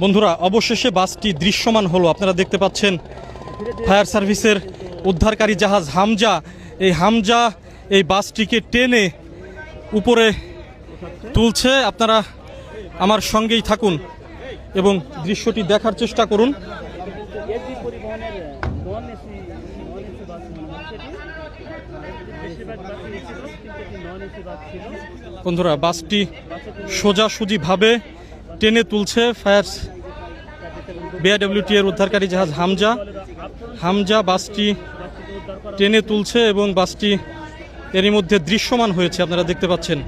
বন্ধুরা অবশেষে বাসটি দৃশ্যমান হলো। আপনারা দেখতে পাচ্ছেন ফায়ার সার্ভিসের উদ্ধারকারী জাহাজ হামজা এই বাসটিকে টেনে উপরে তুলছে। আপনারা আমার সঙ্গেই থাকুন এবং দৃশ্যটি দেখার চেষ্টা করুন। বন্ধুরা বাসটি সোজাসুজিভাবে টেনে তুলছে ফায়ার বিআইডব্লিউটি এর উদ্ধারকারী জাহাজ হামজা বাসটি টেনে তুলছে এবং বাসটি এরই মধ্যে দৃশ্যমান হয়েছে। আপনারা দেখতে পাচ্ছেন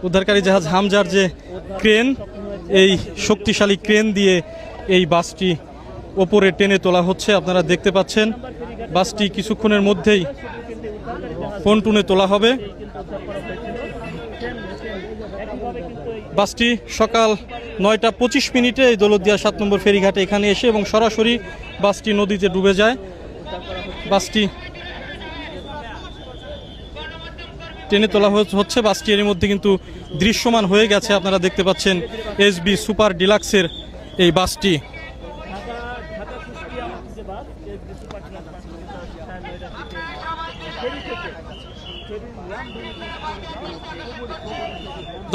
উদ্ধারকারী জাহাজ হামজার যে ক্রেন, এই শক্তিশালী ক্রেন দিয়ে এই বাসটি ওপরে টেনে তোলা হচ্ছে। আপনারা দেখতে পাচ্ছেন বাসটি কিছুক্ষণের মধ্যেই পন্টুনে তোলা হবে। বাসটি সকাল 9টা 25 এই দৌলতদিয়া 7 নম্বর ফেরিঘাটে এখানে এসে এবং সরাসরি বাসটি নদীতে ডুবে যায়। বাসটি টেনে তোলা হচ্ছে। বাসটি এর মধ্যে কিন্তু দৃশ্যমান হয়ে গেছে। আপনারা দেখতে পাচ্ছেন এসবি সুপার ডিলাক্সের এই বাসটি।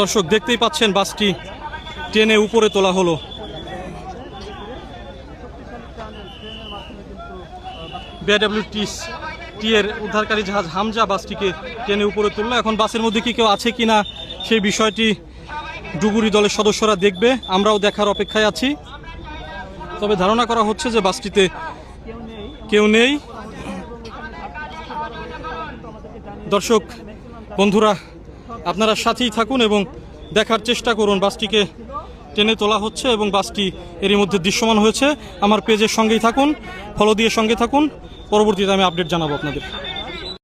দর্শক দেখতেই পাচ্ছেন বাসটি টেনে উপরে তোলা হলো। বিআইডব্লিউটি এর উদ্ধারকারী জাহাজ হামজা বাসটিকে টেনে উপরে তুললো। এখন বাসের মধ্যে কি কেউ আছে কিনা সেই বিষয়টি ডুবুরি দলের সদস্যরা দেখবে, আমরাও দেখার অপেক্ষায় আছি। তবে ধারণা করা হচ্ছে যে বাসটিতে কেউ নেই। দর্শক বন্ধুরা আপনারা সাথেই থাকুন এবং দেখার চেষ্টা করুন। বাসটিকে টেনে তোলা হচ্ছে এবং বাসটি এরই মধ্যে দৃশ্যমান হয়েছে। আমার পেজের সঙ্গেই থাকুন, ফলো দিয়ে সঙ্গে থাকুন। পরবর্তীতে আমি আপডেট জানাবো আপনাদের।